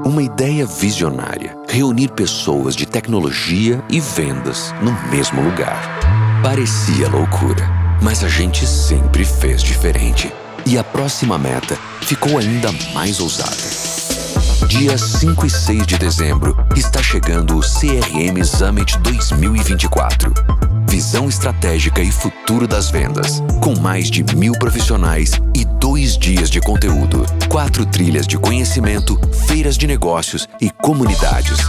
Uma ideia visionária: reunir pessoas de tecnologia e vendas no mesmo lugar. Parecia loucura, mas a gente sempre fez diferente. E a próxima meta ficou ainda mais ousada. Dias 5 e 6 de dezembro está chegando o CRM Summit 2024. Visão estratégica e futuro das vendas. Com mais de 1.000 profissionais e 2 dias de conteúdo. 4 trilhas de conhecimento, feiras de negócios e comunidades.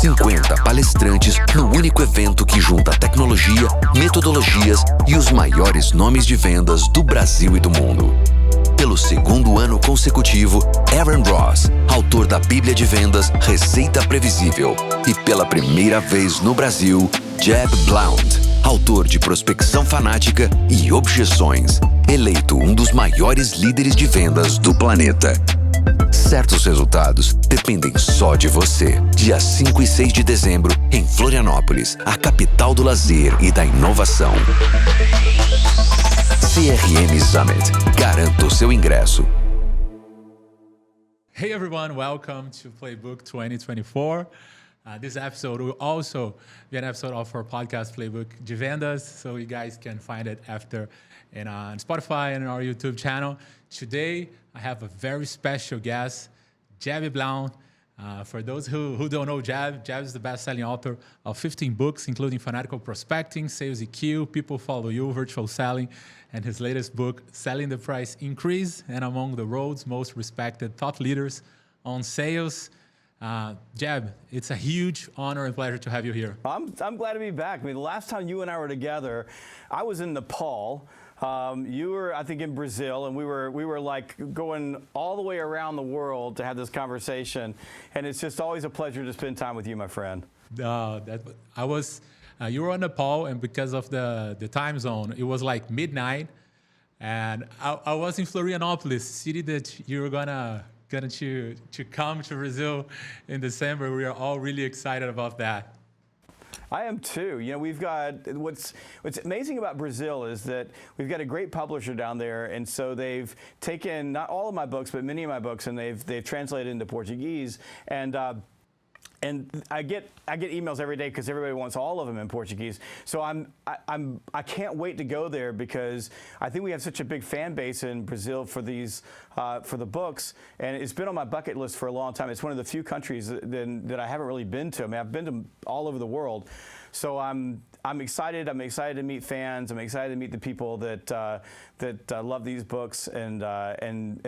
50 palestrantes no único evento que junta tecnologia, metodologias e os maiores nomes de vendas do Brasil e do mundo. Pelo segundo ano consecutivo, Aaron Ross, autor da Bíblia de Vendas Receita Previsível. E pela primeira vez no Brasil, Jeb Blount, autor de Prospecção Fanática e Objeções, eleito um dos maiores líderes de vendas do planeta. Certos resultados dependem só de você. Dia 5 e 6 de dezembro, em Florianópolis, a capital do lazer e da inovação. CRM Summit. Garanta o seu ingresso. Hey everyone, welcome to Playbook 2024. This episode will also be an episode of our podcast Playbook de Vendas, so you guys can find it after on Spotify and our YouTube channel. Today, I have a very special guest, Jeb Blount. For those who don't know Jeb is the best-selling author of 15 books, including Fanatical Prospecting, Sales EQ, People Follow You, Virtual Selling, and his latest book, Selling the Price Increase, and among the world's most respected thought leaders on sales. Jeb, it's a huge honor and pleasure to have you here. I'm glad to be back. I mean, the last time you and I were together, I was in Nepal. You were, I think, in Brazil, and we were like going all the way around the world to have this conversation. And it's just always a pleasure to spend time with you, my friend. You were in Nepal, and because of the time zone, it was like midnight, and I was in Florianópolis, city that you were gonna to come to Brazil in December. We are all really excited about that. I am too. You know, we've got what's amazing about Brazil is that we've got a great publisher down there, and so they've taken not all of my books, but many of my books, and they've translated into Portuguese. And I get emails every day because everybody wants all of them in Portuguese. So I can't wait to go there because I think we have such a big fan base in Brazil for these for the books, and it's been on my bucket list for a long time. It's one of the few countries that I haven't really been to. I mean, I've been to all over the world. So I'm excited. I'm excited to meet fans. I'm excited to meet the people that love these books, and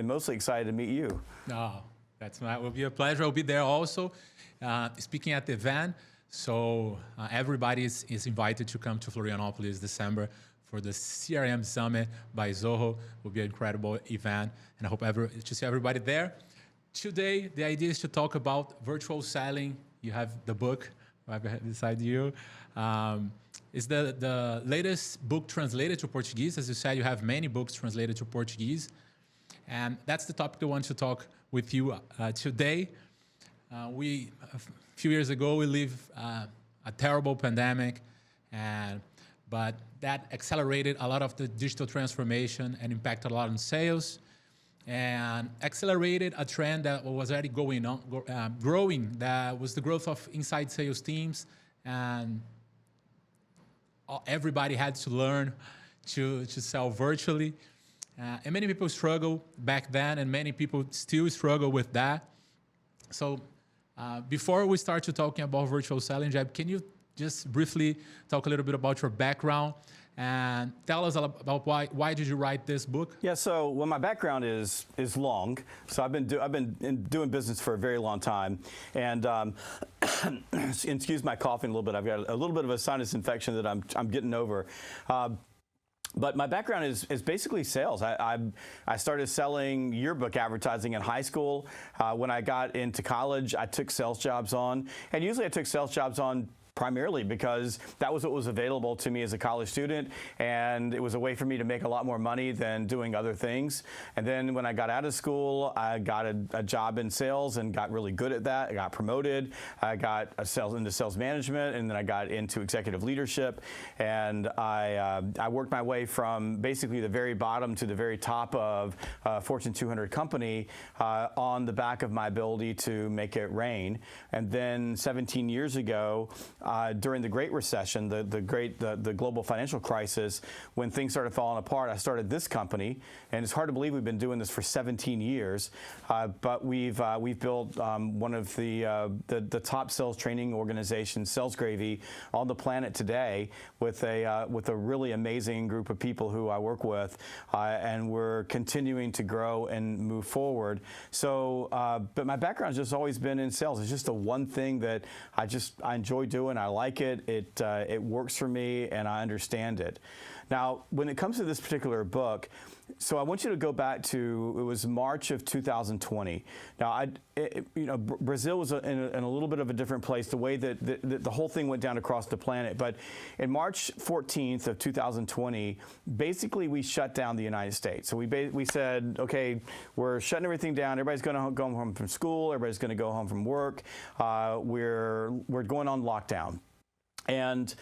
mostly excited to meet you. Oh, that will be a pleasure. I'll be there also. Speaking at the event, so everybody is invited to come to Florianópolis December for the CRM Summit by Zoho. It will be an incredible event, and I hope to see everybody there. Today, the idea is to talk about virtual selling. You have the book right beside you. It's the latest book translated to Portuguese. As you said, you have many books translated to Portuguese, and that's the topic I want to talk with you today. A few years ago, we lived a terrible pandemic, but that accelerated a lot of the digital transformation and impacted a lot on sales, and accelerated a trend that was already growing. That was the growth of inside sales teams, and everybody had to learn to sell virtually. And many people struggle back then, and many people still struggle with that. So before we start to talking about virtual selling, Jeb, can you just briefly talk a little bit about your background and tell us about why did you write this book? Yeah, so my background is long. So I've been doing business for a very long time, and excuse my coughing a little bit. I've got a little bit of a sinus infection that I'm getting over. But my background is basically sales. I started selling yearbook advertising in high school. When I got into college, I took sales jobs on, and usually I took sales jobs on primarily because that was what was available to me as a college student, and it was a way for me to make a lot more money than doing other things. And then when I got out of school, I got a job in sales and got really good at that. I got promoted. I got into sales management, and then I got into executive leadership. And I worked my way from basically the very bottom to the very top of a Fortune 200 company on the back of my ability to make it rain. And then 17 years ago, during the Great Recession, the global financial crisis, when things started falling apart, I started this company. And it's hard to believe we've been doing this for 17 years, but we've built one of the top sales training organizations, Sales Gravy, on the planet today, with a really amazing group of people who I work with, and we're continuing to grow and move forward. So, but my background's just always been in sales. It's just the one thing that I enjoy doing. I like it. It works for me, and I understand it. Now, when it comes to this particular book, so I want you to go back to, it was March of 2020. Now, Brazil was in a little bit of a different place, the way that the whole thing went down across the planet. But in March 14th of 2020, basically we shut down the United States. So we said, okay, we're shutting everything down. Everybody's going to go home from school. Everybody's going to go home from work. We're going on lockdown. And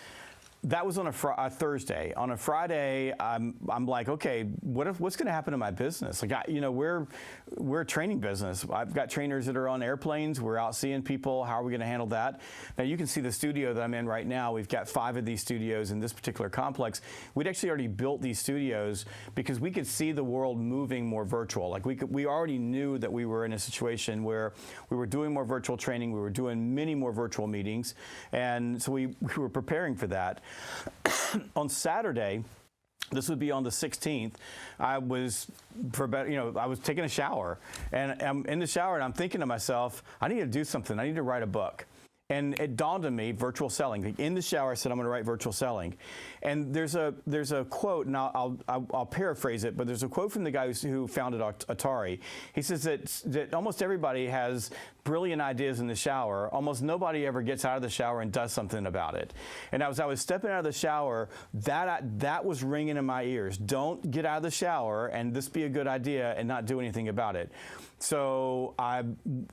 that was on a Thursday. On a Friday, I'm like, okay, what's going to happen to my business? Like, we're a training business. I've got trainers that are on airplanes. We're out seeing people. How are we going to handle that? Now, you can see the studio that I'm in right now. We've got 5 of these studios in this particular complex. We'd actually already built these studios because we could see the world moving more virtual. Like, we already knew that we were in a situation where we were doing more virtual training. We were doing many more virtual meetings. And so we were preparing for that. On Saturday, this would be on the 16th, I was taking a shower, and I'm in the shower and I'm thinking to myself, I need to do something. I need to write a book. And it dawned on me, virtual selling. In the shower, I said, I'm going to write virtual selling. And there's a quote, and I'll paraphrase it, but there's a quote from the guy who founded Atari. He says that almost everybody has brilliant ideas in the shower. Almost nobody ever gets out of the shower and does something about it. And as I was stepping out of the shower, that was ringing in my ears. Don't get out of the shower and this be a good idea and not do anything about it. So I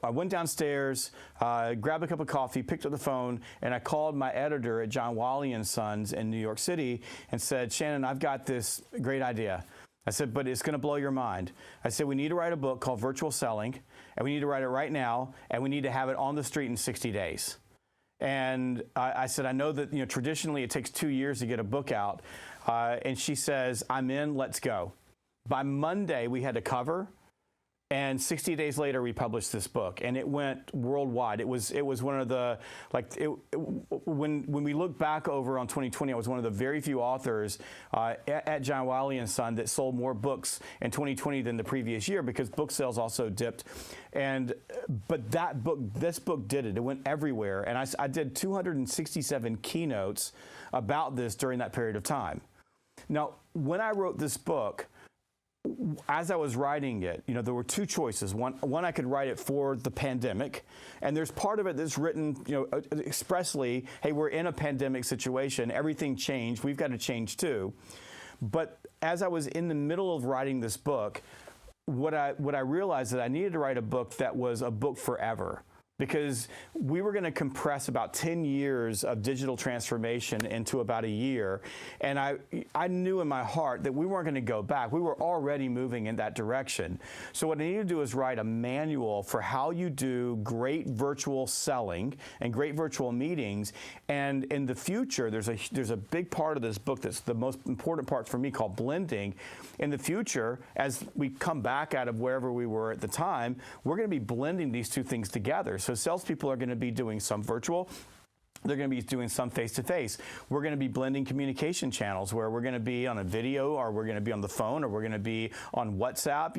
went downstairs, grabbed a cup of coffee, picked up the phone, and I called my editor at John Wiley & Sons in New York City and said, Shannon, I've got this great idea. I said, but it's going to blow your mind. I said, we need to write a book called Virtual Selling, and we need to write it right now, and we need to have it on the street in 60 days. And I said, I know that traditionally it takes 2 years to get a book out. And she says, I'm in, let's go. By Monday, we had a cover. And 60 days later, we published this book, and it went worldwide. It was one of the, when we look back over on 2020, I was one of the very few authors at John Wiley & Son that sold more books in 2020 than the previous year, because book sales also dipped. But this book did it. It went everywhere, and I did 267 keynotes about this during that period of time. Now, when I wrote this book, as I was writing it, there were 2 choices. One, I could write it for the pandemic, and there's part of it that's written, expressly, hey, we're in a pandemic situation, everything changed, we've got to change too. But as I was in the middle of writing this book, what I realized that I needed to write a book that was a book forever. Because we were going to compress about 10 years of digital transformation into about a year. And I knew in my heart that we weren't going to go back. We were already moving in that direction. So what I needed to do is write a manual for how you do great virtual selling and great virtual meetings. And in the future, there's a big part of this book that's the most important part for me, called blending. In the future, as we come back out of wherever we were at the time, we're going to be blending these 2 things together. So salespeople are going to be doing some virtual. They're going to be doing some face-to-face. We're going to be blending communication channels where we're going to be on a video, or we're going to be on the phone, or we're going to be on WhatsApp,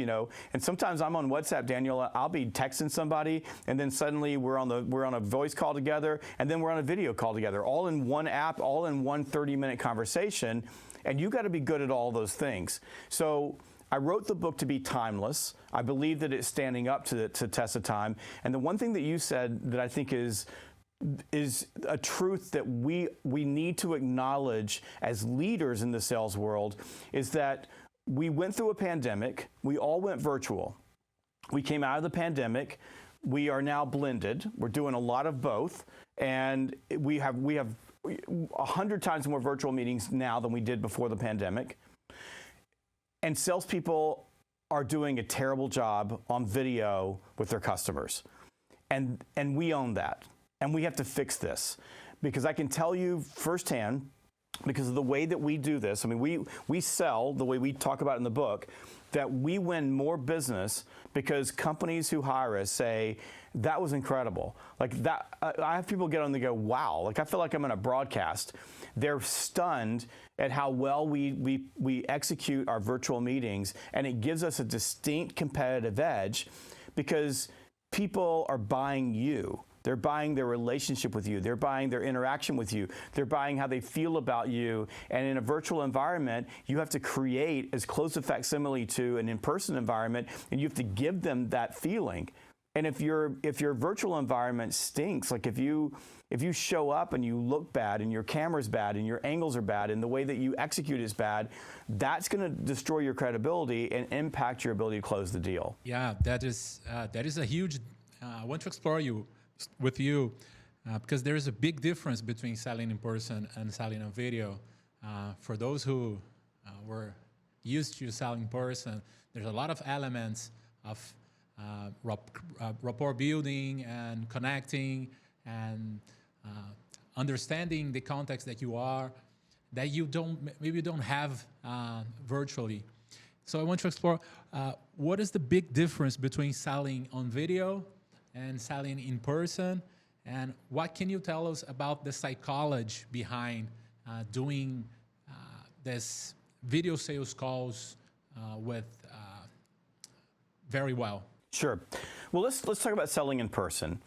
And sometimes I'm on WhatsApp, Daniel. I'll be texting somebody, and then suddenly we're on a voice call together, and then we're on a video call together, all in one app, all in one 30-minute conversation. And you got to be good at all those things. So I wrote the book to be timeless. I believe that it's standing up to the test of time. And the one thing that you said that I think is is a truth that we need to acknowledge as leaders in the sales world, is that we went through a pandemic. We all went virtual. We came out of the pandemic. We are now blended. We're doing a lot of both, and we have 100 times more virtual meetings now than we did before the pandemic. And salespeople are doing a terrible job on video with their customers, and we own that, and we have to fix this, because I can tell you firsthand, because of the way that we do this. I mean, we sell the way we talk about in the book, that we win more business because companies who hire us say, that was incredible. Like that, I have people get on and they go, wow, like I feel like I'm in a broadcast. They're stunned at how well we execute our virtual meetings, and it gives us a distinct competitive edge because people are buying you. They're buying their relationship with you. They're buying their interaction with you. They're buying how they feel about you. And in a virtual environment, you have to create as close a facsimile to an in-person environment, and you have to give them that feeling. And if your virtual environment stinks, like if you show up and you look bad and your camera's bad and your angles are bad and the way that you execute is bad, that's going to destroy your credibility and impact your ability to close the deal. Yeah, that is a huge. I want to explore with you because there is a big difference between selling in person and selling on video. For those who were used to selling in person, there's a lot of elements of rapport building and connecting and understanding the context that you are, that you maybe don't have virtually. So I want to explore what is the big difference between selling on video and selling in person, and what can you tell us about the psychology behind doing this video sales calls with very well? Sure. Well, let's talk about selling in person.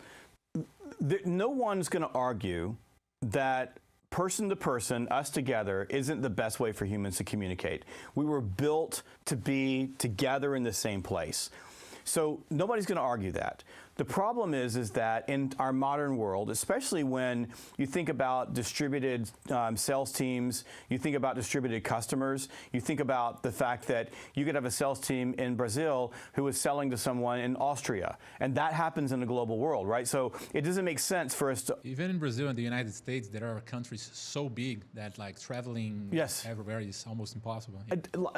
No one's going to argue that person to person, us together, isn't the best way for humans to communicate. We were built to be together in the same place. So nobody's going to argue that. The problem is that in our modern world, especially when you think about distributed sales teams, you think about distributed customers, you think about the fact that you could have a sales team in Brazil who is selling to someone in Austria, and that happens in a global world, right? So it doesn't make sense for us to... Even in Brazil and the United States, there are countries so big that like traveling everywhere is almost impossible.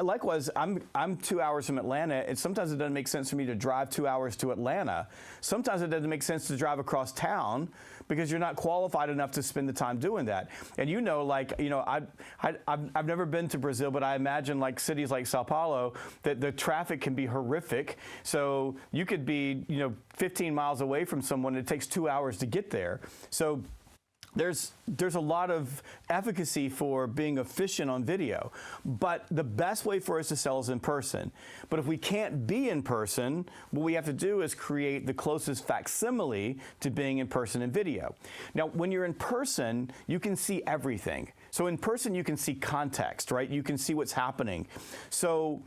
Likewise, I'm 2 hours from Atlanta, and sometimes it doesn't make sense for me to drive 2 hours to Atlanta. Sometimes it doesn't make sense to drive across town because you're not qualified enough to spend the time doing that. And I've never been to Brazil, but I imagine like cities like Sao Paulo that the traffic can be horrific. So you could be 15 miles away from someone. It takes 2 hours to get there. So there's a lot of efficacy for being efficient on video, but the best way for us to sell is in person. But if we can't be in person, what we have to do is create the closest facsimile to being in person in video. Now, when you're in person, you can see everything. So in person, you can see context, right? You can see what's happening. So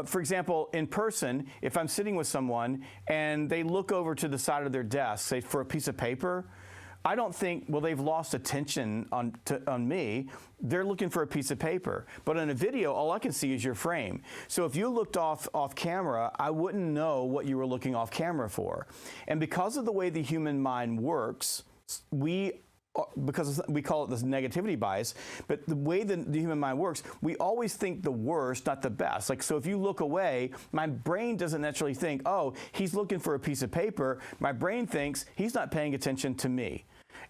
for example, in person, if I'm sitting with someone and they look over to the side of their desk, say for a piece of paper, I don't think, well, they've lost attention on me. They're looking for a piece of paper. But in a video, all I can see is your frame. So if you looked off camera, I wouldn't know what you were looking off camera for. And because of the way the human mind works, because we call it this negativity bias, but the way the human mind works, we always think the worst, not the best. Like, so if you look away, my brain doesn't naturally think, oh, he's looking for a piece of paper. My brain thinks he's not paying attention to me.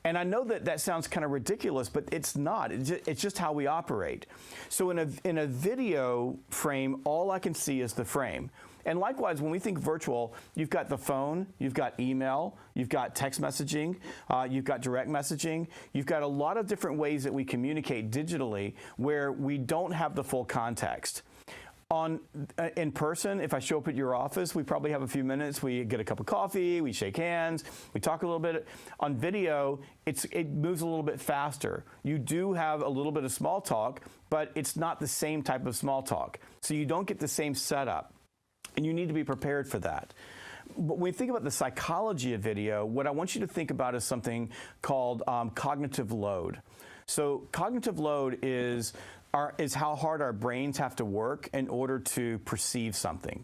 And I know that sounds kind of ridiculous, but it's not. It's just how we operate. So in a video frame, all I can see is the frame. And likewise, when we think virtual, you've got the phone, you've got email, you've got text messaging, you've got direct messaging. You've got a lot of different ways that we communicate digitally where we don't have the full context. In person, if I show up at your office, we probably have a few minutes. We get a cup of coffee, we shake hands, we talk a little bit. On video, it moves a little bit faster. You do have a little bit of small talk, but it's not the same type of small talk. So you don't get the same setup, and you need to be prepared for that. when we think about the psychology of video, what I want you to think about is something called cognitive load. So cognitive load is how hard our brains have to work in order to perceive something.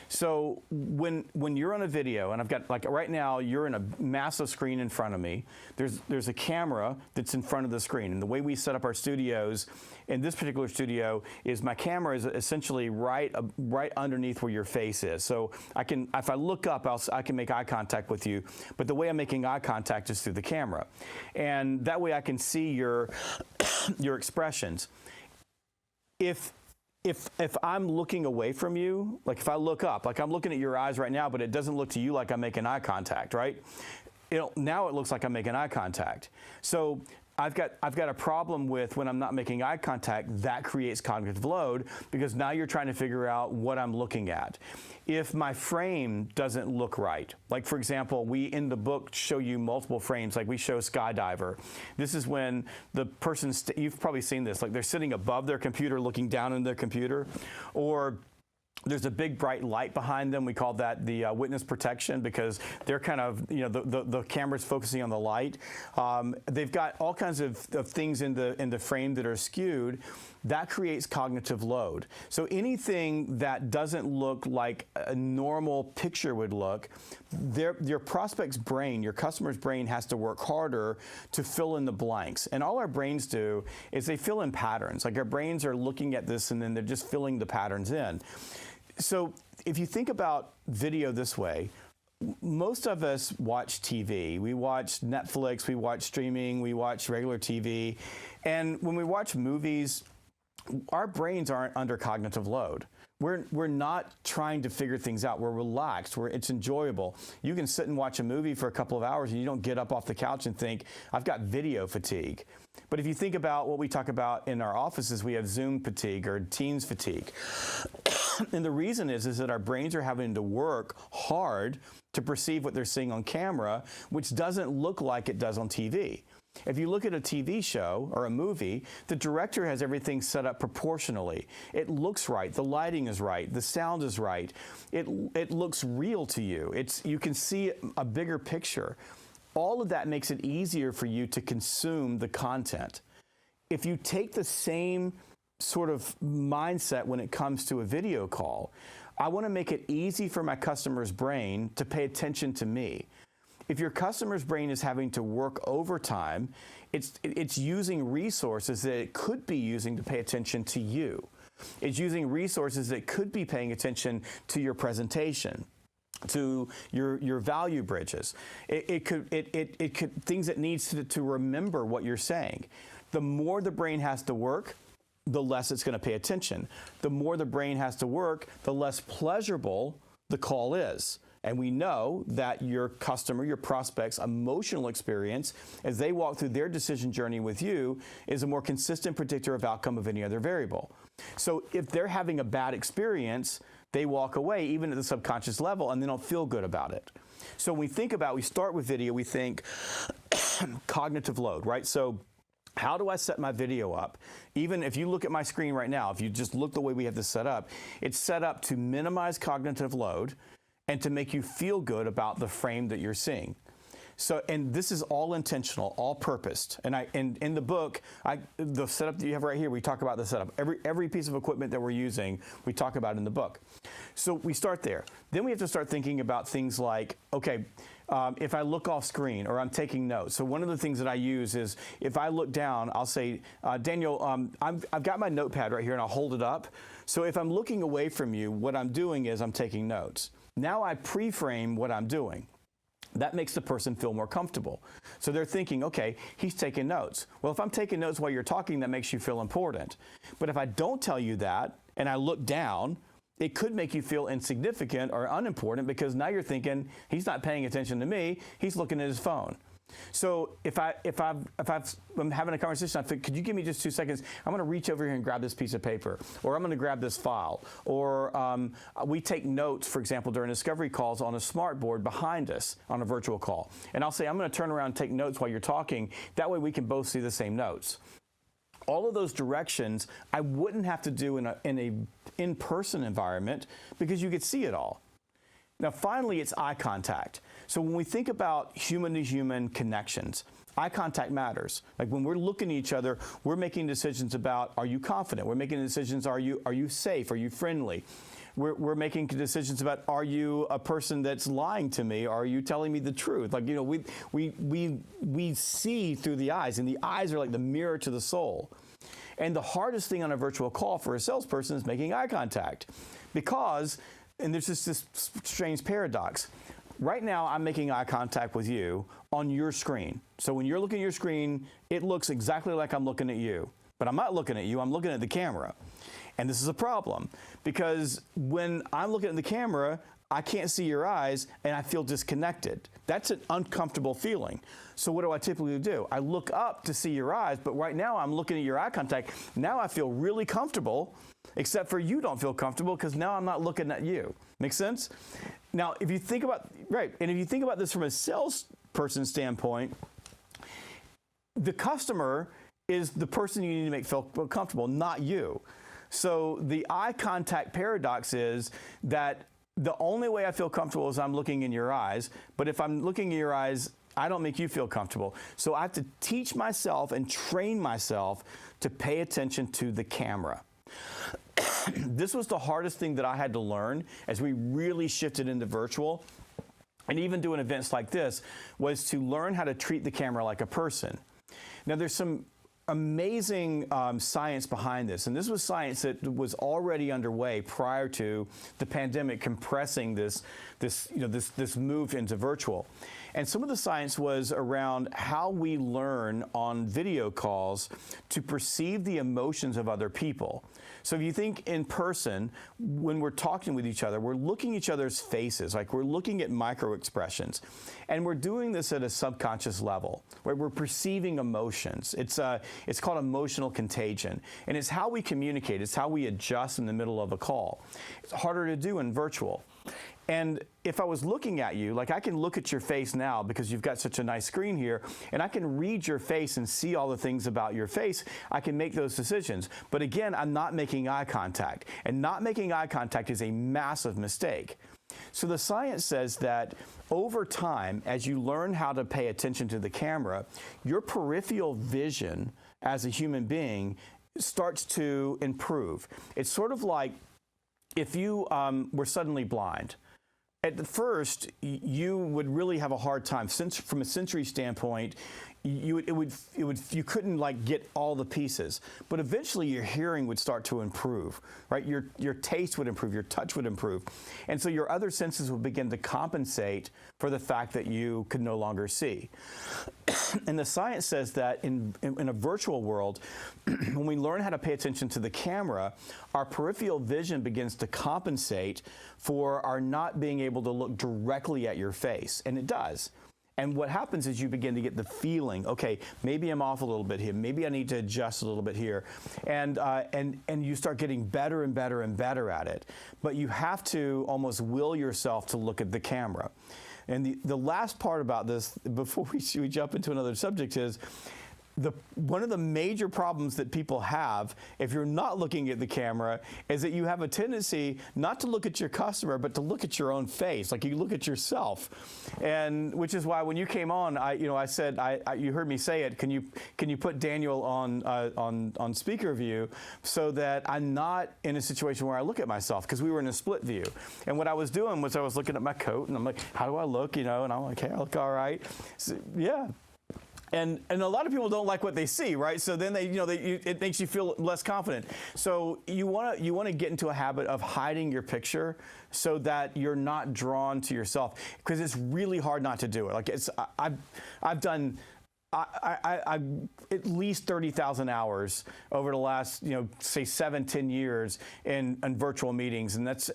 So when you're on a video, and I've got, like right now, you're in a massive screen in front of me. There's a camera that's in front of the screen. And the way we set up our studios, in this particular studio, is my camera is essentially right underneath where your face is. So if I look up, I can make eye contact with you. But the way I'm making eye contact is through the camera. And that way I can see your expressions. If I'm looking away from you, like if I look up, like I'm looking at your eyes right now, but it doesn't look to you like I'm making eye contact, right? Now it looks like I'm making eye contact. So I've got a problem with when I'm not making eye contact. That creates cognitive load because now you're trying to figure out what I'm looking at. If my frame doesn't look right, like for example, we in the book show you multiple frames, like we show skydiver. This is when the person, you've probably seen this, like they're sitting above their computer looking down in their computer, or there's a big bright light behind them. We call that the witness protection because they're kind of, the camera's focusing on the light. They've got all kinds of things in the frame that are skewed. That creates cognitive load. So anything that doesn't look like a normal picture would look, your prospect's brain, your customer's brain has to work harder to fill in the blanks. And all our brains do is they fill in patterns. Like our brains are looking at this and then they're just filling the patterns in. So if you think about video this way, most of us watch TV. We watch Netflix, we watch streaming, we watch regular TV. And when we watch movies, our brains aren't under cognitive load. We're not trying to figure things out. We're relaxed. It's enjoyable. You can sit and watch a movie for a couple of hours and you don't get up off the couch and think, I've got video fatigue. But if you think about what we talk about in our offices, we have Zoom fatigue or Teams fatigue. And the reason is that our brains are having to work hard to perceive what they're seeing on camera, which doesn't look like it does on TV. If you look at a TV show or a movie, the director has everything set up proportionally. It looks right, the lighting is right, the sound is right. It looks real to you. You can see a bigger picture. All of that makes it easier for you to consume the content. If you take the same sort of mindset when it comes to a video call, I want to make it easy for my customer's brain to pay attention to me. If your customer's brain is having to work overtime, it's using resources that it could be using to pay attention to you. It's using resources that could be paying attention to your presentation, to your value bridges. It could things that needs to remember what you're saying. The more the brain has to work, the less it's going to pay attention. The more the brain has to work, the less pleasurable the call is. And we know that your customer, your prospect's emotional experience as they walk through their decision journey with you is a more consistent predictor of outcome of any other variable. So if they're having a bad experience, they walk away even at the subconscious level and they don't feel good about it. So when we start with video, we think cognitive load, right? So how do I set my video up? Even if you look at my screen right now, if you just look the way we have this set up, it's set up to minimize cognitive load and to make you feel good about the frame that you're seeing. So, and this is all intentional, all purposed. And in the book, the setup that you have right here, we talk about the setup. Every piece of equipment that we're using, we talk about in the book. So we start there. Then we have to start thinking about things like, okay, if I look off screen or I'm taking notes. So one of the things that I use is if I look down, I'll say, Daniel, I've got my notepad right here and I'll hold it up. So if I'm looking away from you, what I'm doing is I'm taking notes. Now I pre-frame what I'm doing. That makes the person feel more comfortable. So they're thinking, okay, he's taking notes. Well, if I'm taking notes while you're talking, that makes you feel important. But if I don't tell you that and I look down, it could make you feel insignificant or unimportant because now you're thinking, he's not paying attention to me, he's looking at his phone. So if I'm having a conversation, I think, could you give me just 2 seconds? I'm going to reach over here and grab this piece of paper, or I'm going to grab this file, or we take notes, for example, during discovery calls on a smart board behind us on a virtual call. And I'll say, I'm going to turn around and take notes while you're talking. That way we can both see the same notes. All of those directions I wouldn't have to do in a in-person environment because you could see it all. Now, finally, it's eye contact. So when we think about human-to-human connections, eye contact matters. Like when we're looking at each other, we're making decisions about, are you confident? We're making decisions, are you safe? Are you friendly? We're making decisions about, are you a person that's lying to me? Are you telling me the truth? Like, we see through the eyes, and the eyes are like the mirror to the soul. And the hardest thing on a virtual call for a salesperson is making eye contact, because, and there's just this strange paradox. Right now, I'm making eye contact with you on your screen. So when you're looking at your screen, it looks exactly like I'm looking at you. But I'm not looking at you, I'm looking at the camera. And this is a problem, because when I'm looking at the camera, I can't see your eyes, and I feel disconnected. That's an uncomfortable feeling. So what do I typically do? I look up to see your eyes, but right now I'm looking at your eye contact. Now I feel really comfortable, except for you don't feel comfortable, because now I'm not looking at you. Make sense? Now, if you think about, and if you think about this from a salesperson standpoint, the customer is the person you need to make feel comfortable, not you. So the eye contact paradox is that the only way I feel comfortable is I'm looking in your eyes, but if I'm looking in your eyes, I don't make you feel comfortable. So I have to teach myself and train myself to pay attention to the camera. This was the hardest thing that I had to learn as we really shifted into virtual, and even doing events like this, was to learn how to treat the camera like a person. Now, there's some amazing science behind this, and this was science that was already underway prior to the pandemic compressing this move into virtual. And some of the science was around how we learn on video calls to perceive the emotions of other people. So if you think in person, when we're talking with each other, we're looking at each other's faces, like we're looking at micro expressions. And we're doing this at a subconscious level, where we're perceiving emotions. It's called emotional contagion. And it's how we communicate. It's how we adjust in the middle of a call. It's harder to do in virtual. And if I was looking at you, like I can look at your face now because you've got such a nice screen here, and I can read your face and see all the things about your face, I can make those decisions. But again, I'm not making eye contact. And not making eye contact is a massive mistake. So the science says that over time, as you learn how to pay attention to the camera, your peripheral vision as a human being starts to improve. It's sort of like if you were suddenly blind. At first, you would really have a hard time. From a sensory standpoint, you couldn't like get all the pieces. But eventually, your hearing would start to improve, right? Your taste would improve, your touch would improve, and so your other senses would begin to compensate for the fact that you could no longer see. And the science says that in a virtual world, when we learn how to pay attention to the camera, our peripheral vision begins to compensate for our not being able to look directly at your face, and it does. And what happens is you begin to get the feeling, okay, maybe I'm off a little bit here, maybe I need to adjust a little bit here, and you start getting better and better and better at it. But you have to almost will yourself to look at the camera. And the last part about this, before we jump into another subject, is one of the major problems that people have if you're not looking at the camera is that you have a tendency not to look at your customer, but to look at your own face, like you look at yourself. And which is why when you came on, I said, you heard me say it, can you put Daniel on speaker view so that I'm not in a situation where I look at myself, because we were in a split view. And what I was doing was I was looking at my coat and I'm like, how do I look? And I'm like, hey, I look all right. So, yeah. And a lot of people don't like what they see, right? So then it makes you feel less confident. So you want to get into a habit of hiding your picture so that you're not drawn to yourself, because it's really hard not to do it. Like I've done at least 30,000 hours over the last, say 7-10 years in virtual meetings, and that's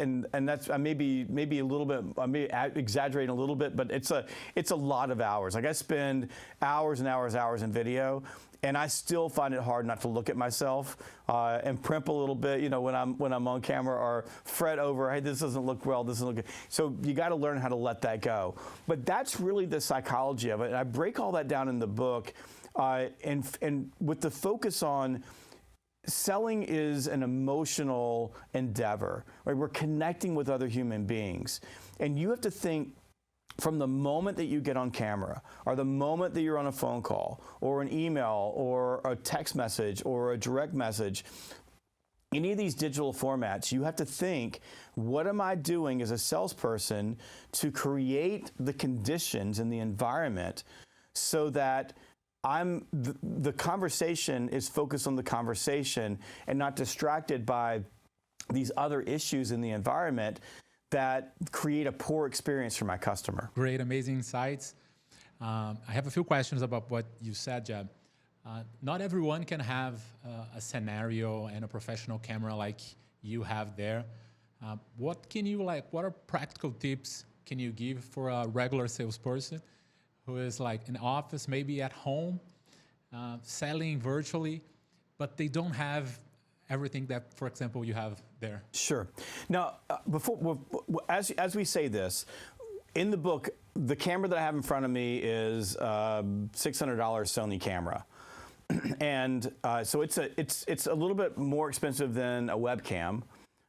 maybe a little bit, I may exaggerating a little bit, but it's a lot of hours. Like I spend hours and hours in video, and I still find it hard not to look at myself and primp a little bit, when I'm on camera, or fret over, hey, this doesn't look well, this doesn't look good. So you got to learn how to let that go. But that's really the psychology of it. And I break all that down in the book, and with the focus on selling is an emotional endeavor, right? We're connecting with other human beings. And you have to think from the moment that you get on camera, or the moment that you're on a phone call, or an email, or a text message, or a direct message, any of these digital formats, you have to think, what am I doing as a salesperson to create the conditions and the environment so that the conversation is focused on the conversation and not distracted by these other issues in the environment that create a poor experience for my customer. Great, amazing insights. I have a few questions about what you said, Jeb. Not everyone can have a scenario and a professional camera like you have there. What are practical tips can you give for a regular salesperson who is like in office, maybe at home, selling virtually, but they don't have everything that, for example, you have there? Sure. Now, as we say this, in the book, the camera that I have in front of me is a $600 Sony camera. And so it's a little bit more expensive than a webcam,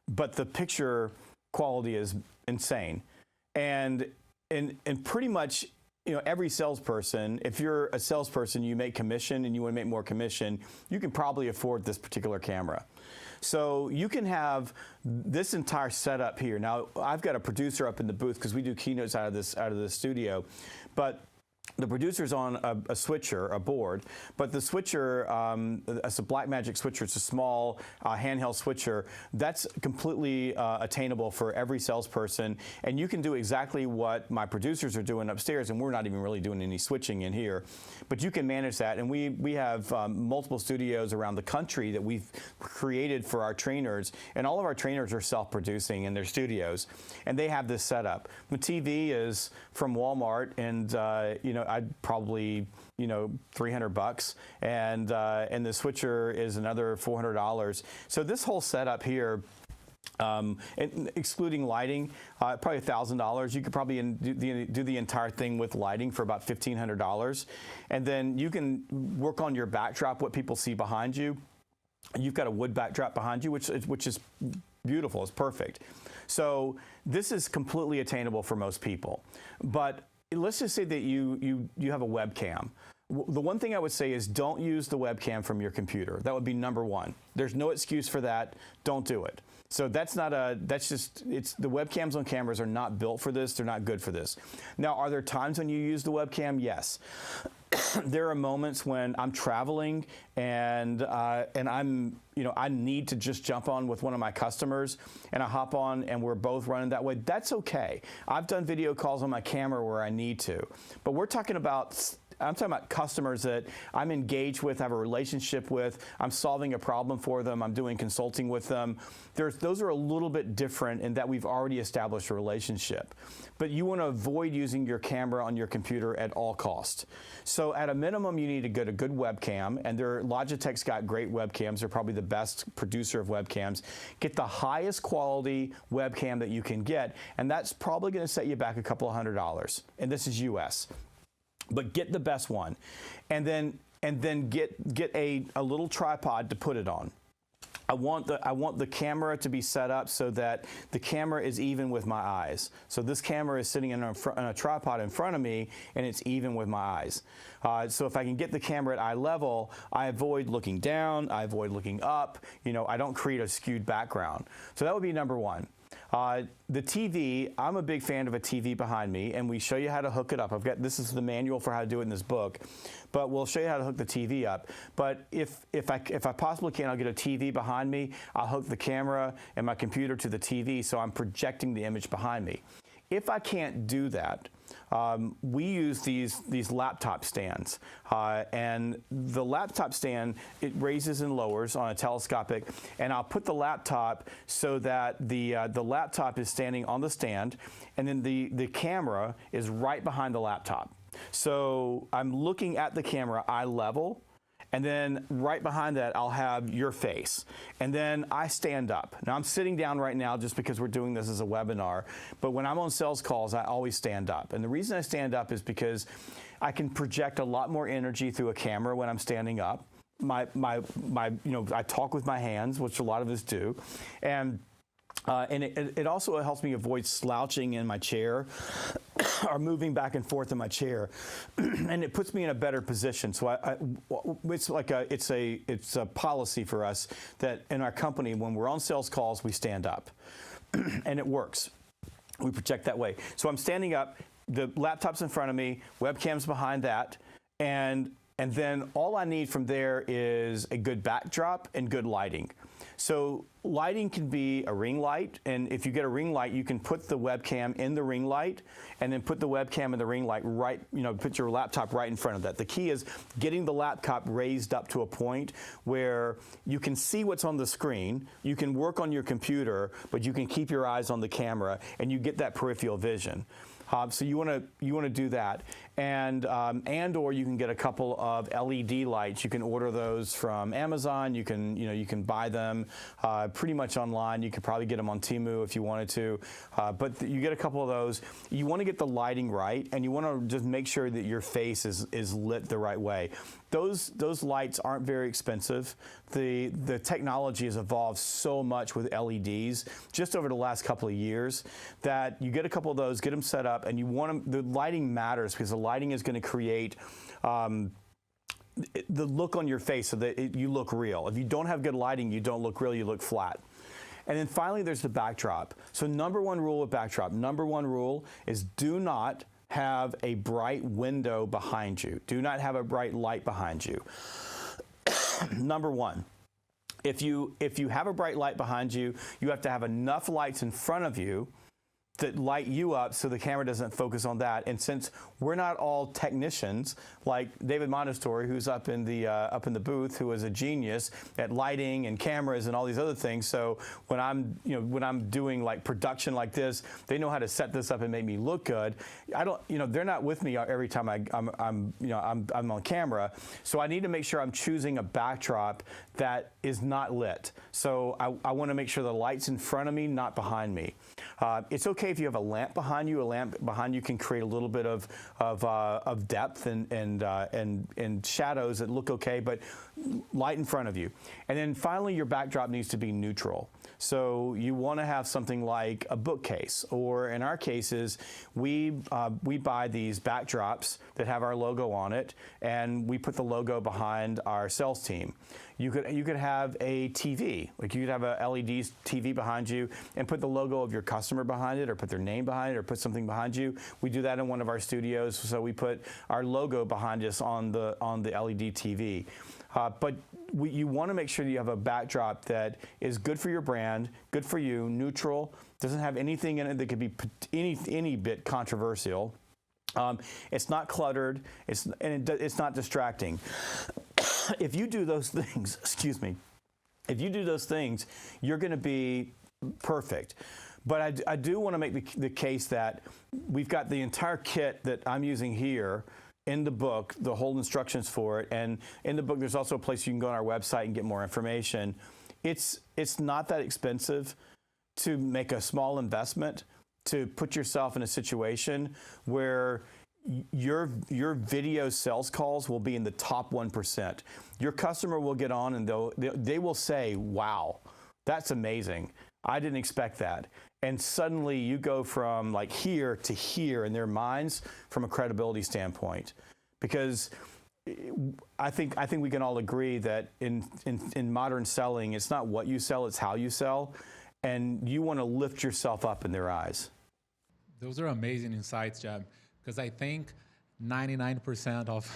but the picture quality is insane. And pretty much, every salesperson, if you're a salesperson, you make commission and you want to make more commission, you can probably afford this particular camera. So you can have this entire setup here. Now, I've got a producer up in the booth because we do keynotes out of this studio, but the producer's on a switcher, a board, but the switcher, it's a Blackmagic switcher. It's a small handheld switcher. That's completely attainable for every salesperson, and you can do exactly what my producers are doing upstairs, and we're not even really doing any switching in here. But you can manage that, and we have multiple studios around the country that we've created for our trainers, and all of our trainers are self-producing in their studios, and they have this setup. The TV is from Walmart, and I'd probably, $300, and the switcher is another $400. So this whole setup here, and excluding lighting, probably $1,000. You could probably do the entire thing with lighting for about $1,500, and then you can work on your backdrop, what people see behind you. You've got a wood backdrop behind you, which is beautiful. It's perfect. So this is completely attainable for most people, but let's just say that you have a webcam. The one thing I would say is don't use the webcam from your computer. That would be number one. There's no excuse for that. Don't do it. So the webcams on cameras are not built for this. They're not good for this. Now, are there times when you use the webcam? Yes. There are moments when I'm traveling and I'm, I need to just jump on with one of my customers, and I hop on and we're both running that way. That's okay. I've done video calls on my camera where I need to, but I'm talking about customers that I'm engaged with, have a relationship with, I'm solving a problem for them, I'm doing consulting with them. Those are a little bit different in that we've already established a relationship. But you want to avoid using your camera on your computer at all costs. So at a minimum, you need to get a good webcam, and Logitech's got great webcams. They're probably the best producer of webcams. Get the highest quality webcam that you can get, and that's probably going to set you back a couple of $100. And this is US. But get the best one, and then get a little tripod to put it on. I want the camera to be set up so that the camera is even with my eyes. So this camera is sitting on a tripod in front of me, and it's even with my eyes. So if I can get the camera at eye level, I avoid looking down, I avoid looking up. I don't create a skewed background. So that would be number one. The TV, I'm a big fan of a TV behind me, and we show you how to hook it up. This is the manual for how to do it in this book, but we'll show you how to hook the TV up. But if I possibly can, I'll get a TV behind me. I'll hook the camera and my computer to the TV, so I'm projecting the image behind me. If I can't do that, we use these laptop stands, and the laptop stand, it raises and lowers on a telescopic, and I'll put the laptop so that the laptop is standing on the stand, and then the camera is right behind the laptop. So I'm looking at the camera eye level, and then right behind that, I'll have your face. And then I stand up. Now, I'm sitting down right now just because we're doing this as a webinar. But when I'm on sales calls, I always stand up. And the reason I stand up is because I can project a lot more energy through a camera when I'm standing up. I talk with my hands, which a lot of us do, and it also helps me avoid slouching in my chair or moving back and forth in my chair, and it puts me in a better position. So it's a policy for us that in our company, when we're on sales calls, we stand up, and it works. We project that way. So I'm standing up, the laptop's in front of me, webcam's behind that, and then all I need from there is a good backdrop and good lighting. So lighting can be a ring light, and if you get a ring light, you can put the webcam in the ring light, and then put the webcam and the ring light right, put your laptop right in front of that. The key is getting the laptop raised up to a point where you can see what's on the screen, you can work on your computer, but you can keep your eyes on the camera, and you get that peripheral vision. So you want to do that, and or you can get a couple of LED lights. You can order those from Amazon. You can buy them pretty much online. You could probably get them on Temu if you wanted to, but you get a couple of those. You want to get the lighting right, and you want to just make sure that your face is lit the right way. Those lights aren't very expensive. The technology has evolved so much with LEDs just over the last couple of years that you get a couple of those, get them set up, and you want them. The lighting matters because the lighting is going to create the look on your face so that you look real. If you don't have good lighting, you don't look real, you look flat. And then finally, there's the backdrop. So number one rule of backdrop, number one rule is do not have a bright window behind you. Do not have a bright light behind you. Number one, if you have a bright light behind you, you have to have enough lights in front of you that light you up so the camera doesn't focus on that. And since we're not all technicians, like David Montessori, who's up in the booth, who is a genius at lighting and cameras and all these other things. So when I'm doing like production like this, they know how to set this up and make me look good. They're not with me every time I'm on camera. So I need to make sure I'm choosing a backdrop that is not lit. So I want to make sure the light's in front of me, not behind me. It's okay if you have a lamp behind you. A lamp behind you can create a little bit of depth and shadows that look okay, but light in front of you. And then finally, your backdrop needs to be neutral. So you want to have something like a bookcase, or in our cases, we buy these backdrops that have our logo on it, and we put the logo behind our sales team. You could have a TV, like you could have a LED TV behind you and put the logo of your customer behind it, or put their name behind it, or put something behind you. We do that in one of our studios, so we put our logo behind us on the LED TV. But you want to make sure that you have a backdrop that is good for your brand, good for you, neutral, doesn't have anything in it that could be any bit controversial. It's not cluttered, it's not distracting. If you do those things, if you do those things, you're going to be perfect. But I do want to make the case that we've got the entire kit that I'm using here in the book, the whole instructions for it, and in the book there's also a place you can go on our website and get more information. It's not that expensive to make a small investment to put yourself in a situation where your video sales calls will be in the top 1%. Your customer will get on and they will say, "Wow, that's amazing. I didn't expect that." And suddenly you go from like here to here in their minds from a credibility standpoint. Because I think we can all agree that in modern selling, it's not what you sell, it's how you sell. And you want to lift yourself up in their eyes. Those are amazing insights, Jeb, because I think 99% of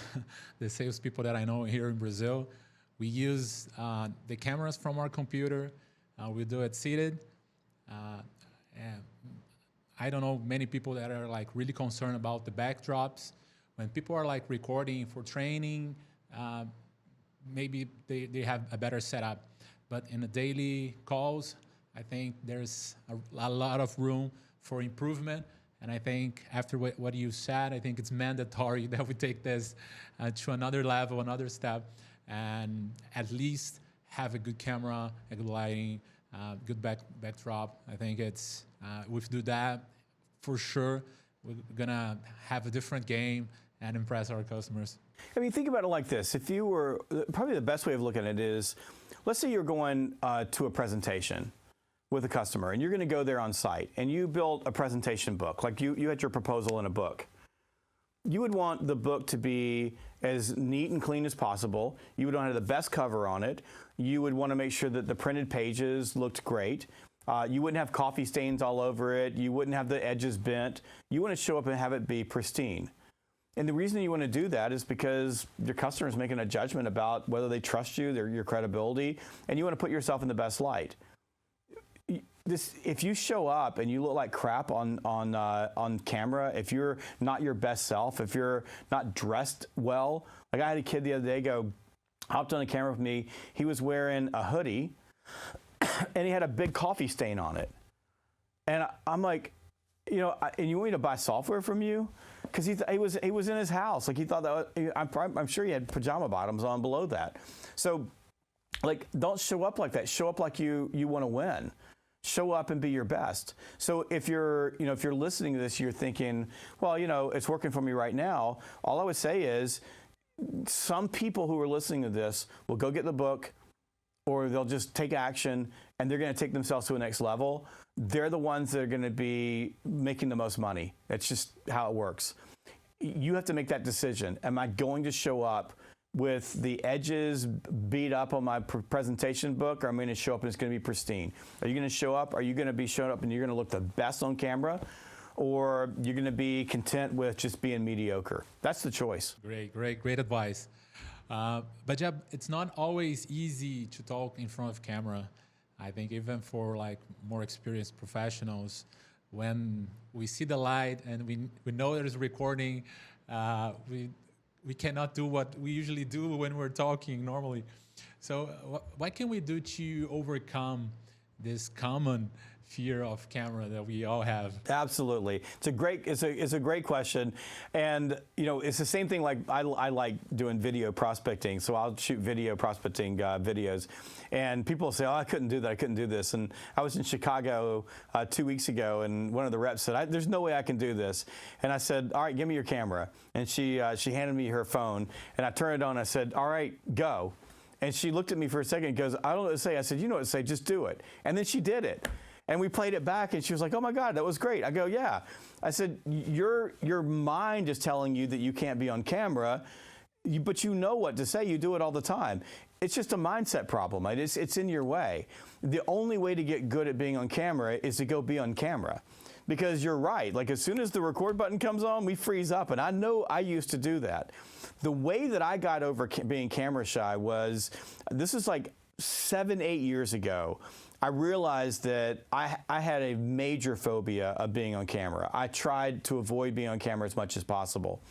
the salespeople that I know here in Brazil, we use the cameras from our computer. We do it seated. And I don't know many people that are like really concerned about the backdrops. When people are like recording for training, maybe they have a better setup. But in the daily calls, I think there's a lot of room for improvement. And I think after what you said, I think it's mandatory that we take this to another level, another step, and at least have a good camera, a good lighting, good backdrop. I think it's, if we do that, for sure, we're gonna have a different game and impress our customers. I mean, think about it like this. If you were, probably the best way of looking at it is, let's say you're going to a presentation with a customer, and you're going to go there on site, and you built a presentation book, like you had your proposal in a book. You would want the book to be as neat and clean as possible. You would want to have the best cover on it. You would want to make sure that the printed pages looked great. You wouldn't have coffee stains all over it. You wouldn't have the edges bent. You want to show up and have it be pristine. And the reason you want to do that is because your customer is making a judgment about whether they trust you, your credibility, and you want to put yourself in the best light. If you show up and you look like crap on camera, if you're not your best self, if you're not dressed well, like I had a kid the other day hopped on the camera with me. He was wearing a hoodie, and he had a big coffee stain on it. And I'm like, and you want me to buy software from you? Because he was in his house. Like he thought that I'm sure he had pajama bottoms on below that. So, like, don't show up like that. Show up like you want to win. Show up and be your best. So if you're listening to this, you're thinking, well, it's working for me right now. All I would say is, some people who are listening to this will go get the book, or they'll just take action, and they're going to take themselves to a next level. They're the ones that are going to be making the most money. That's just how it works. You have to make that decision. Am I going to show up with the edges beat up on my presentation book, or I'm going to show up and it's going to be pristine? Are you going to show up? Are you going to be showing up and you're going to look the best on camera? Or you're going to be content with just being mediocre? That's the choice. Great advice. But Jeb, it's not always easy to talk in front of camera. I think even for like more experienced professionals, when we see the light and we know there's a recording, we cannot do what we usually do when we're talking normally. So what can we do to overcome this common fear of camera that we all have? Absolutely. It's a great question. And it's the same thing. Like I like doing video prospecting, so I'll shoot video prospecting videos, and people say, oh, I couldn't do that, I couldn't do this. And I was in Chicago 2 weeks ago, and one of the reps said, there's no way I can do this. And I said, all right, give me your camera. And she handed me her phone, and I turned it on. I said, all right, go. And she looked at me for a second and goes, I don't know what to say. I said, you know what to say, just do it. And then she did it. And we played it back, and she was like, oh my God, that was great. I go, yeah. I said, your mind is telling you that you can't be on camera, but you know what to say. You do it all the time. It's just a mindset problem. It's in your way. The only way to get good at being on camera is to go be on camera. Because you're right. Like as soon as the record button comes on, we freeze up. And I know I used to do that. The way that I got over being camera shy was, this is like 7-8 years ago. I realized that I had a major phobia of being on camera. I tried to avoid being on camera as much as possible.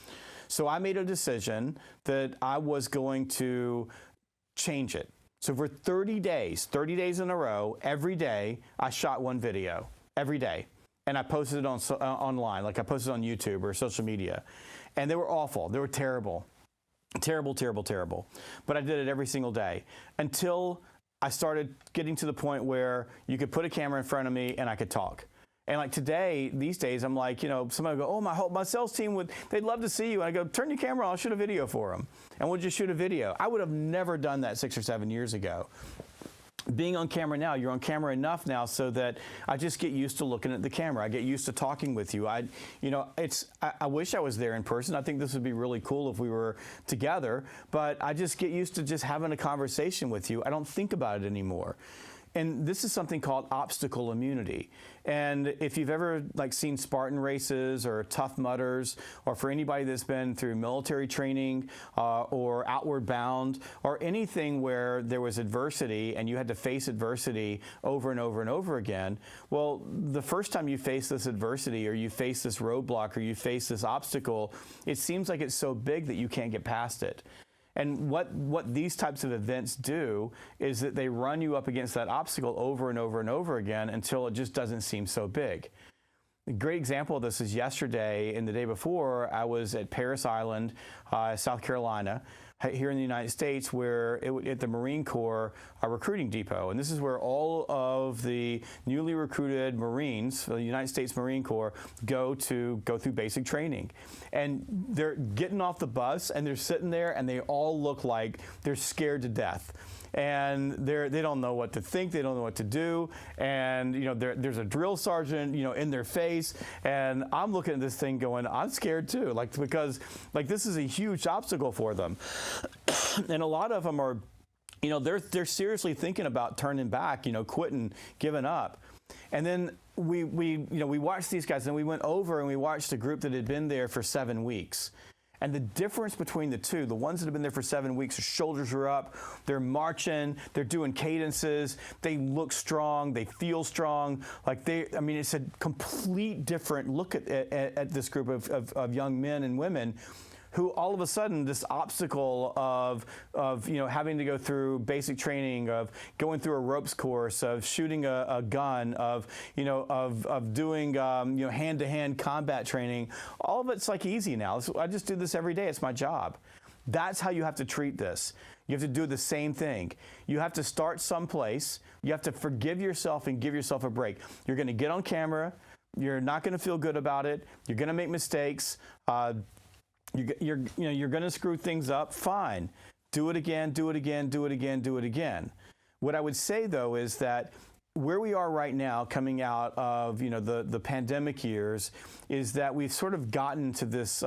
So I made a decision that I was going to change it. So for 30 days in a row, every day, I shot one video, every day. And I posted it online, like I posted on YouTube or social media. And they were awful. They were terrible. Terrible, terrible, terrible. But I did it every single day until I started getting to the point where you could put a camera in front of me and I could talk. And like these days, I'm like, somebody will go, oh, my sales team they'd love to see you. And I go, turn your camera on, I'll shoot a video for them. And we'll just shoot a video. I would have never done that 6 or 7 years ago. Being on camera now, you're on camera enough now so that I just get used to looking at the camera. I get used to talking with you. I wish I was there in person. I think this would be really cool if we were together, but I just get used to just having a conversation with you. I don't think about it anymore. And this is something called obstacle immunity. And if you've ever seen Spartan races or Tough Mudders, or for anybody that's been through military training or Outward Bound, or anything where there was adversity and you had to face adversity over and over and over again, well, the first time you face this adversity or you face this roadblock or you face this obstacle, it seems like it's so big that you can't get past it. And what these types of events do is that they run you up against that obstacle over and over and over again until it just doesn't seem so big. A great example of this is yesterday and the day before, I was at Paris Island, South Carolina. here in the United States where at the Marine Corps, a recruiting depot. And this is where all of the newly recruited Marines, the United States Marine Corps, go through basic training. And they're getting off the bus and they're sitting there and they all look like they're scared to death. And they don't know what to think, they don't know what to do, and there's a drill sergeant in their face, and I'm looking at this thing going, I'm scared too, because this is a huge obstacle for them. And a lot of them are, they're seriously thinking about turning back, quitting, giving up. And then we watched these guys, and we went over and we watched a group that had been there for 7 weeks. And the difference between the two, the ones that have been there for 7 weeks, their shoulders are up, they're marching, they're doing cadences, they look strong, they feel strong. It's a complete different look at this group of young men and women who all of a sudden this obstacle of having to go through basic training, of going through a ropes course, of shooting a gun, of doing hand-to-hand combat training, all of it's easy now. I just do this every day. It's my job. That's how you have to treat this. You have to do the same thing. You have to start someplace. You have to forgive yourself and give yourself a break. You're going to get on camera. You're not going to feel good about it. You're going to make mistakes. You're going to screw things up. Fine. Do it again, do it again, do it again, do it again. What I would say, though, is that where we are right now, coming out of the pandemic years, is that we've sort of gotten to this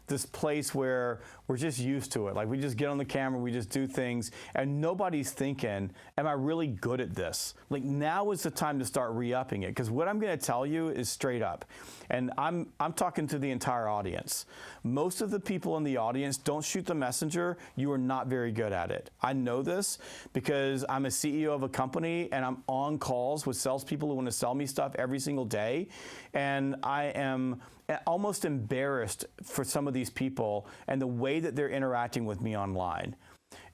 this place where we're just used to it. We just get on the camera, we just do things, and nobody's thinking, am I really good at this? Now is the time to start re-upping it, because what I'm going to tell you is straight up, and I'm talking to the entire audience. Most of the people in the audience don't shoot the messenger. You are not very good at it. I know this because I'm a CEO of a company and I'm on calls with salespeople who want to sell me stuff every single day, and I am almost embarrassed for some of these people and the way that they're interacting with me online.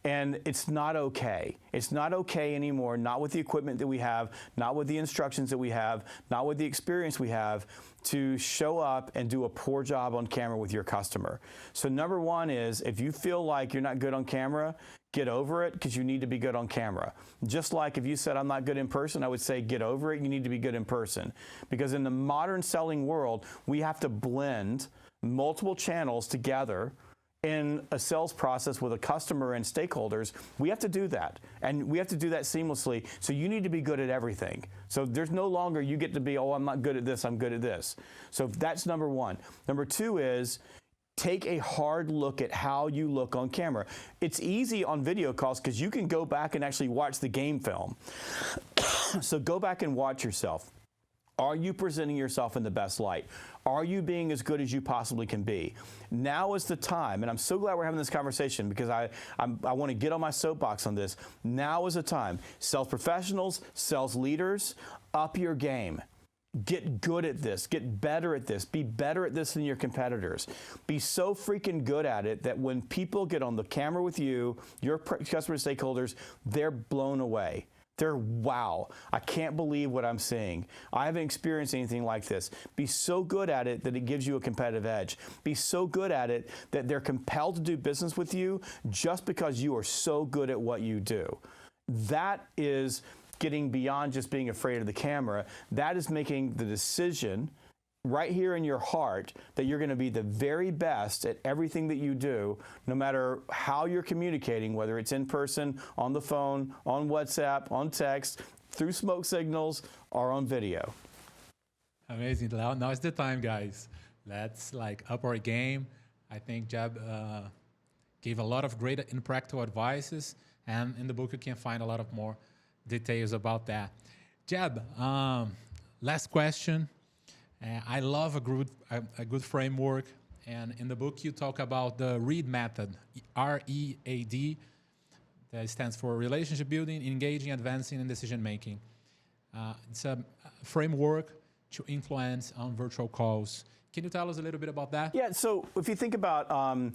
And it's not okay. It's not okay anymore, not with the equipment that we have, not with the instructions that we have, not with the experience we have, to show up and do a poor job on camera with your customer. So number one is, if you feel like you're not good on camera, get over it, because you need to be good on camera. Just like if you said, I'm not good in person, I would say, get over it, you need to be good in person. Because in the modern selling world, we have to blend multiple channels together in a sales process with a customer and stakeholders. We have to do that, and we have to do that seamlessly. So you need to be good at everything. So there's no longer you get to be, oh, I'm not good at this, I'm good at this. So that's number one. Number two is, take a hard look at how you look on camera. It's easy on video calls because you can go back and actually watch the game film. So go back and watch yourself. Are you presenting yourself in the best light? Are you being as good as you possibly can be? Now is the time, and I'm so glad we're having this conversation, because I want to get on my soapbox on this. Now is the time. Sales professionals, sales leaders, up your game. Get good at this. Get better at this. Be better at this than your competitors. Be so freaking good at it that when people get on the camera with you, your customer stakeholders, they're blown away. They're, wow, I can't believe what I'm seeing. I haven't experienced anything like this. Be so good at it that it gives you a competitive edge. Be so good at it that they're compelled to do business with you just because you are so good at what you do. That is getting beyond just being afraid of the camera. That is making the decision right here in your heart that you're going to be the very best at everything that you do, no matter how you're communicating, whether it's in person, on the phone, on WhatsApp, on text, through smoke signals, or on video. Amazing. Now is the time, guys. Let's up our game. I think Jeb gave a lot of great and practical advices, and in the book you can find a lot of more details about that. Jeb, last question. I love a good framework, and in the book you talk about the READ method, R-E-A-D, that stands for relationship building, engaging, advancing, and decision making. It's a framework to influence on virtual calls. Can you tell us a little bit about that? Yeah. So if you think about a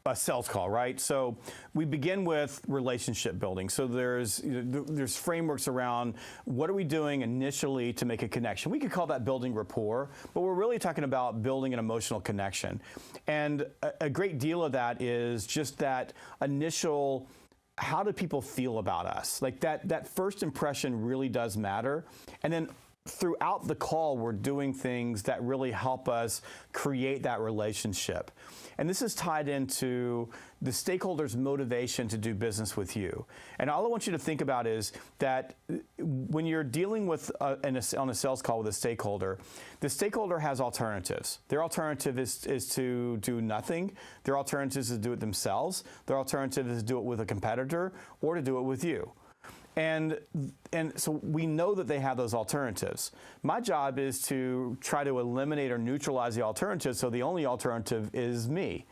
a sales call, right? So we begin with relationship building. So there's frameworks around what are we doing initially to make a connection. We could call that building rapport, but we're really talking about building an emotional connection. And a great deal of that is just that initial, how do people feel about us? Like that first impression really does matter. And then throughout the call, we're doing things that really help us create that relationship. And this is tied into the stakeholder's motivation to do business with you. And all I want you to think about is that when you're dealing with on a sales call with a stakeholder, the stakeholder has alternatives. Their alternative is to do nothing. Their alternative is to do it themselves. Their alternative is to do it with a competitor or to do it with you. And so we know that they have those alternatives. My job is to try to eliminate or neutralize the alternatives, so the only alternative is me.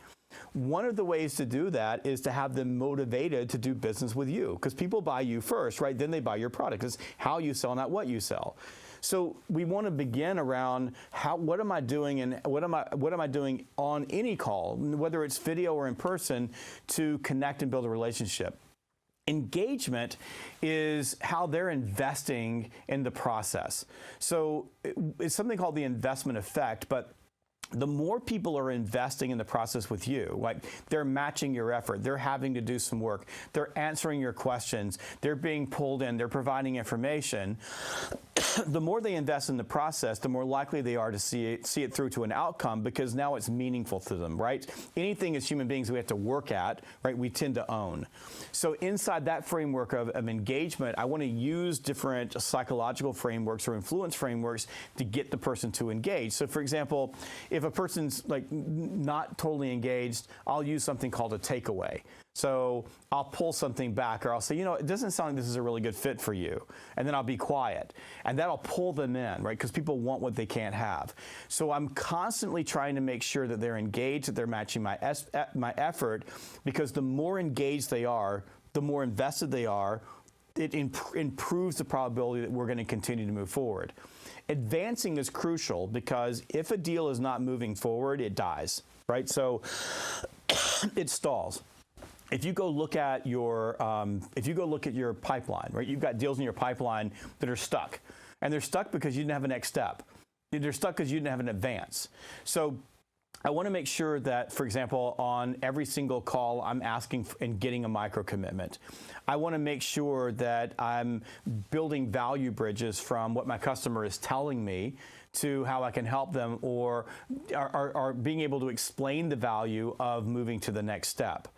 One of the ways to do that is to have them motivated to do business with you, because people buy you first, right? Then they buy your product. It's how you sell, not what you sell. So we want to begin around what am I doing, and what am I doing on any call, whether it's video or in person, to connect and build a relationship. Engagement is how they're investing in the process. So it's something called the investment effect, but the more people are investing in the process with you, like they're matching your effort, they're having to do some work, they're answering your questions, they're being pulled in, they're providing information, the more they invest in the process, the more likely they are to see it through to an outcome, because now it's meaningful to them, right? Anything as human beings we have to work at, right, we tend to own. So inside that framework of engagement, I want to use different psychological frameworks or influence frameworks to get the person to engage. So for example, if a person's like not totally engaged, I'll use something called a takeaway. So I'll pull something back, or I'll say, it doesn't sound like this is a really good fit for you. And then I'll be quiet. And that'll pull them in, right? Because people want what they can't have. So I'm constantly trying to make sure that they're engaged, that they're matching my effort, because the more engaged they are, the more invested they are, it improves the probability that we're going to continue to move forward. Advancing is crucial, because if a deal is not moving forward, it dies, right? So it stalls. If you go look at your pipeline, right? You've got deals in your pipeline that are stuck, and they're stuck because you didn't have a next step. They're stuck because you didn't have an advance. So I want to make sure that, for example, on every single call, I'm asking and getting a micro commitment. I want to make sure that I'm building value bridges from what my customer is telling me to how I can help them, or are being able to explain the value of moving to the next step.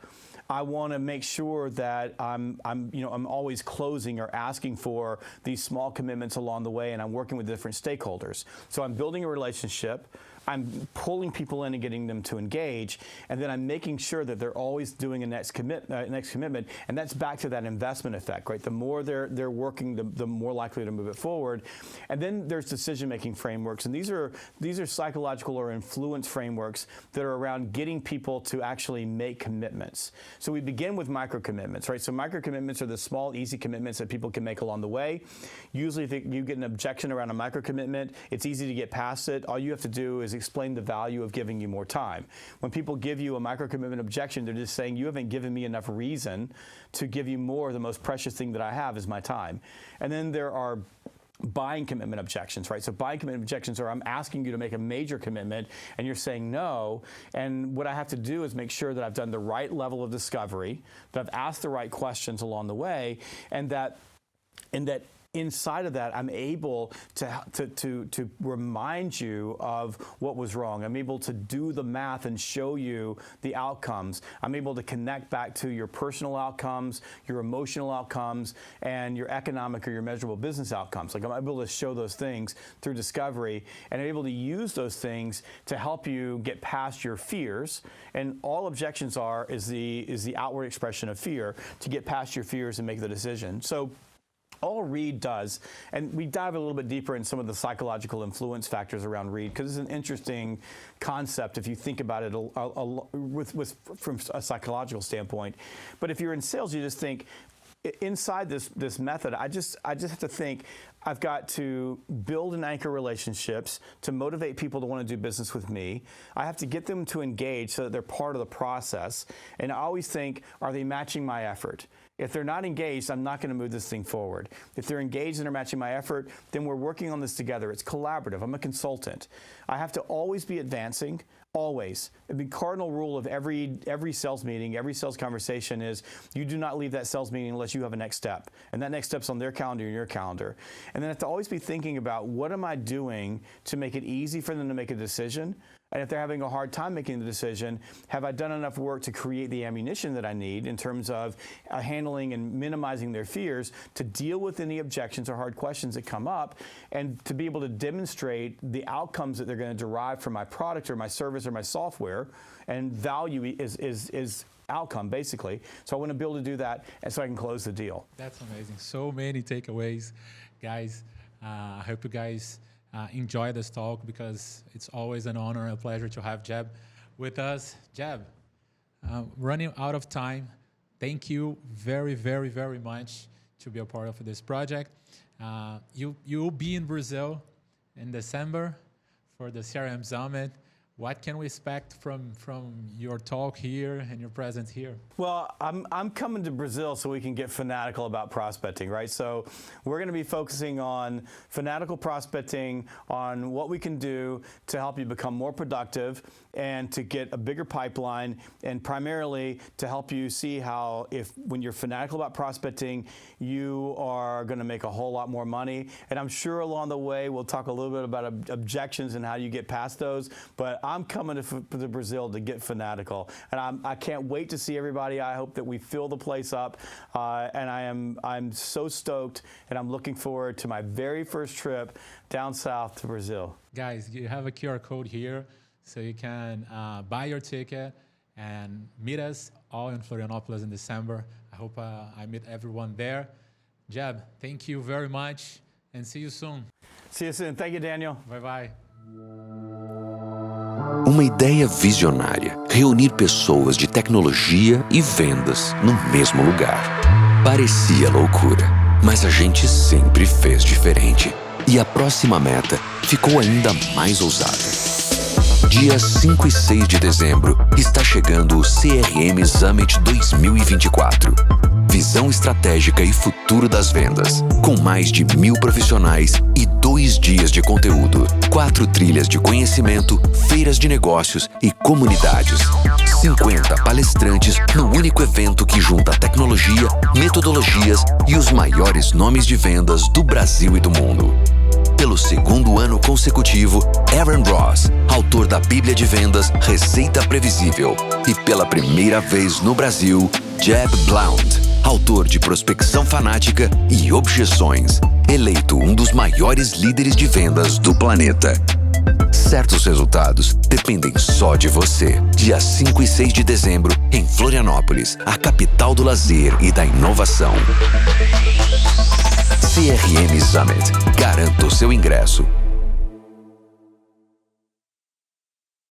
I want to make sure that I'm always closing or asking for these small commitments along the way, and I'm working with different stakeholders. So I'm building a relationship. I'm pulling people in and getting them to engage, and then I'm making sure that they're always doing a next commitment, and that's back to that investment effect, right? The more they're working, the more likely to move it forward. And then there's decision-making frameworks, and these are psychological or influence frameworks that are around getting people to actually make commitments. So we begin with micro commitments, right? So micro commitments are the small, easy commitments that people can make along the way. Usually, if you get an objection around a micro commitment, it's easy to get past it. All you have to do is explain the value of giving you more time. When people give you a micro commitment objection, they're just saying, you haven't given me enough reason to give you more. The most precious thing that I have is my time. And then there are buying commitment objections, right? So buying commitment objections are, I'm asking you to make a major commitment and you're saying no, and what I have to do is make sure that I've done the right level of discovery, that I've asked the right questions along the way, and that inside of that, I'm able to remind you of what was wrong. I'm able to do the math and show you the outcomes. I'm able to connect back to your personal outcomes, your emotional outcomes, and your economic or your measurable business outcomes. Like, I'm able to show those things through discovery, and I'm able to use those things to help you get past your fears. And all objections is the outward expression of fear, to get past your fears and make the decision. So all Reed does, and we dive a little bit deeper in some of the psychological influence factors around Reed, because it's an interesting concept if you think about it from a psychological standpoint. But if you're in sales, you just think, inside this method, I just have to think, I've got to build and anchor relationships to motivate people to want to do business with me. I have to get them to engage so that they're part of the process. And I always think, are they matching my effort? If they're not engaged, I'm not going to move this thing forward. If they're engaged and are matching my effort, then we're working on this together. It's collaborative. I'm a consultant. I have to always be advancing. Always. The cardinal rule of every sales meeting, every sales conversation is you do not leave that sales meeting unless you have a next step. And that next step's on their calendar and your calendar. And then I have to always be thinking about, what am I doing to make it easy for them to make a decision? And if they're having a hard time making the decision, have I done enough work to create the ammunition that I need in terms of handling and minimizing their fears to deal with any objections or hard questions that come up, and to be able to demonstrate the outcomes that they're going to derive from my product or my service or my software, and value is outcome, basically. So I want to be able to do that, and so I can close the deal. That's amazing. So many takeaways, guys. I hope you guys enjoy this talk, because it's always an honor and a pleasure to have Jeb with us. Jeb, running out of time. Thank you very, very, very much to be a part of this project. You'll be in Brazil in December for the CRM Summit. What can we expect from your talk here and your presence here? Well, I'm coming to Brazil so we can get fanatical about prospecting, right? So we're going to be focusing on fanatical prospecting, on what we can do to help you become more productive and to get a bigger pipeline, and primarily to help you see how, when you're fanatical about prospecting, you are going to make a whole lot more money. And I'm sure along the way we'll talk a little bit about objections and how you get past those, but I'm coming to Brazil to get fanatical, and I can't wait to see everybody. I hope that we fill the place up, and I'm so stoked, and I'm looking forward to my very first trip down south to Brazil. Guys, you have a QR code here, so you can buy your ticket and meet us all in Florianopolis in December. I hope I meet everyone there. Jeb, thank you very much, and see you soon. See you soon. Thank you, Daniel. Bye-bye. Uma ideia visionária: reunir pessoas de tecnologia e vendas no mesmo lugar. Parecia loucura, mas a gente sempre fez diferente. E a próxima meta ficou ainda mais ousada. Dias 5 e 6 de dezembro está chegando o CRM Summit 2024. Visão estratégica e futuro das vendas. Com mais de 1.000 profissionais e 2 dias de conteúdo. 4 trilhas de conhecimento, feiras de negócios e comunidades. 50 palestrantes no único evento que junta tecnologia, metodologias e os maiores nomes de vendas do Brasil e do mundo. Pelo segundo ano consecutivo, Aaron Ross, autor da Bíblia de Vendas Receita Previsível. E pela primeira vez no Brasil, Jeb Blount, autor de Prospecção Fanática e Objeções, eleito um dos maiores líderes de vendas do planeta. Certos resultados dependem só de você. Dia 5 e 6 de dezembro, em Florianópolis, a capital do lazer e da inovação. CRM Summit. Garanta o seu ingresso.